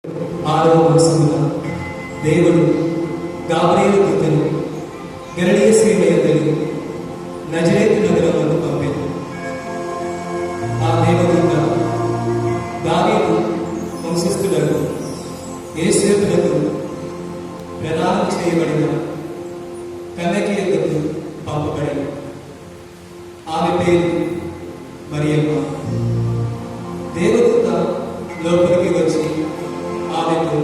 6వ మాసమున దేవుడు గాబ్రియేలు దూతను గలిలయ సీమ యందలి నజరేతు నగరమునకు పంపెను. ఆ దేవదూత దావీదు వంశస్థులకు యేసేపునకు ప్రదానం చేయబడిన కన్యక యొద్దకు పంపబడెను. ఆమె పేరు మరియమ్మ. దేవదూత లోపలికి వచ్చి ఆమెకు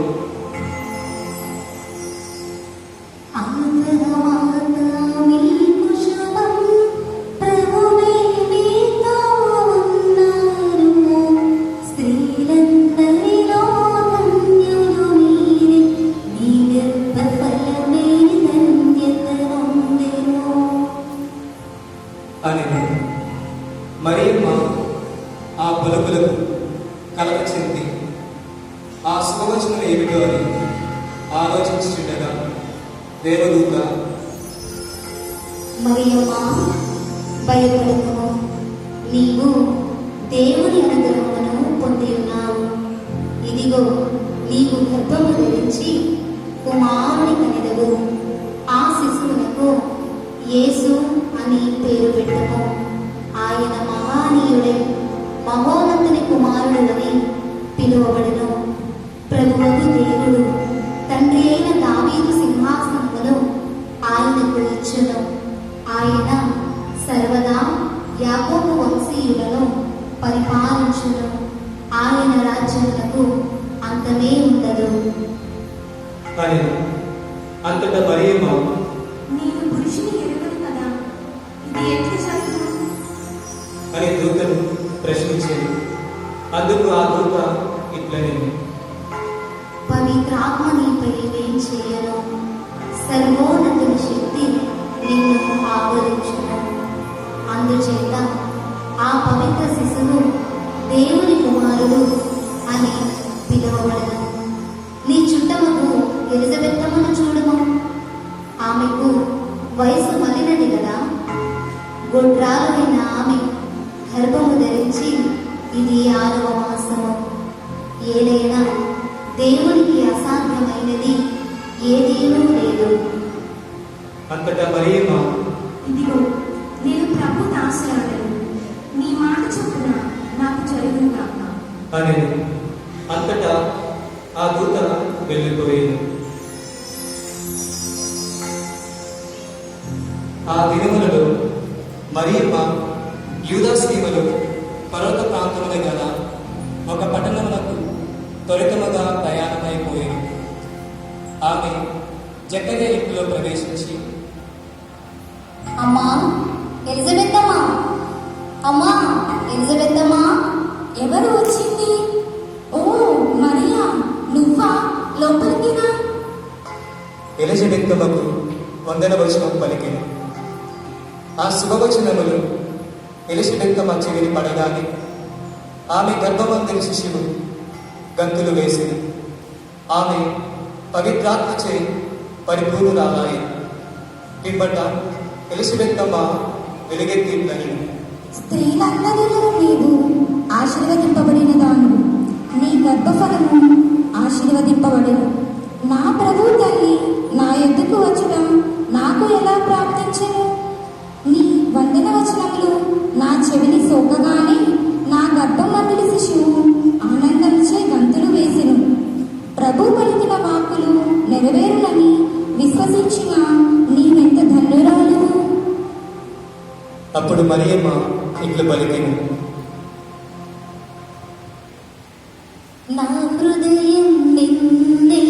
అని మరియమ్మ ఆ పలుకులకు కలత చెంది ఆ శుభవచనం ఏమిటో అని ఆలోచించుండగా దేవదూత, మరియమ్మ, భయపడకుము, నీవు దేవుని అనుగ్రహమును పొంది ఉన్నావు. ఇదిగో, నీవు గర్భము ధరించి కుమారుని కనెదవు. ఆ శిశువునకు యేసు అని పేరు పెట్టము. ఆయన మహానీయుడై మహోన్నతుని కుమారుడని పిలువబడెను. ప్రభువగు దేవుడు తండ్రి అయిన దావీదు సింహాసనమును ఆయనకు ఇచ్చును. ఆయన సర్వదా యాకోబు వంశీయులను పరిపాలించును. ఆయన రాజ్యమునకు అంతమే ఉండదు అని అంతటా మరియమ్మ, నేను పురుషుని ఎరుగను కదా, ఇది ఎట్లా జరుగును అని దూతను ప్రశ్నించేది. అందుకు ఆ దూత ఇట్లనేది, పవిత్రాత్మ నీపై వేంచేయను. సర్వోన్నతుని శక్తి నిన్ను ఆవరించును. అందుచేత ఆ పవిత్ర శిశువు దేవుని కుమారుడు అని పిలువబడను. నీ చుట్టముకు ఎలిజబెత్తమ్మను చూడము. ఆమెకు వయసు మలినది కదా. గొడ్రాలైన ఆమె గర్భము ధరించి ఇది 6వ మాసము. ఏదైనా దేవునికి అసాధ్యమైనది ఏదేనూ లేదు. అంతటా మరియమ్మ, ఇదిగో, నేను ప్రభు దాసురాలను, నీ మాట చొప్పున నాకు జరుగును గాక అని అంతటా ఆ దూత వెళ్ళిపోయింది. ఆ దినములలో మరియమ్మ యూదా సీమలో పర్వత ప్రాంతమున గల ఒక పట్టణమునకు త్వరితముగా ప్రయాణమైపోయింది. ఆమె జక్కయ్య ఇంటిలో ప్రవేశించి, అమ్మా ఎలిజబెత్తమ్మా, అమ్మా ఎలిజబెత్తమ్మా, ఎవరు వచ్చింది? ఓ మరియా, నువ్వా? లోపలికి రా. ఎలిజబెత్తమ్మకు వందనవచనం పలికిన. ఆ శుభవచనములు ఎలిజబెత్తమ్మ చెవిని పడగానే ఆమె గర్భమందిన శిశువు గంతులు వేసింది. ఆమె పవిత్రాత్మచే పరిపూర్ణురాలాయి. పిమ్మట ఎలిజబెత్తమ్మ వెలుగెత్తిందని, స్త్రీలందరిలో నీవు ఆశీర్వదింపబడిన దాను, నీ గర్భఫలము ఆశీర్వదింపబడెను. నా ప్రభు తల్లి నా యొద్దకు వచ్చడం నాకు ఎలా ప్రాప్తించెను? నీ వందన వచనములు నా చెవిని సోకగానే నా గర్భమందుడి శిశువు ఆనందంచే గంతులు వేసెను. ప్రభు పలికిన వాక్కులు నెరవేరునని విశ్వసించిన నీవెంత ధన్యురాలు. అప్పుడు మరియమ్మ ఇట్లు పలికిన, నా హృదయం నిన్నే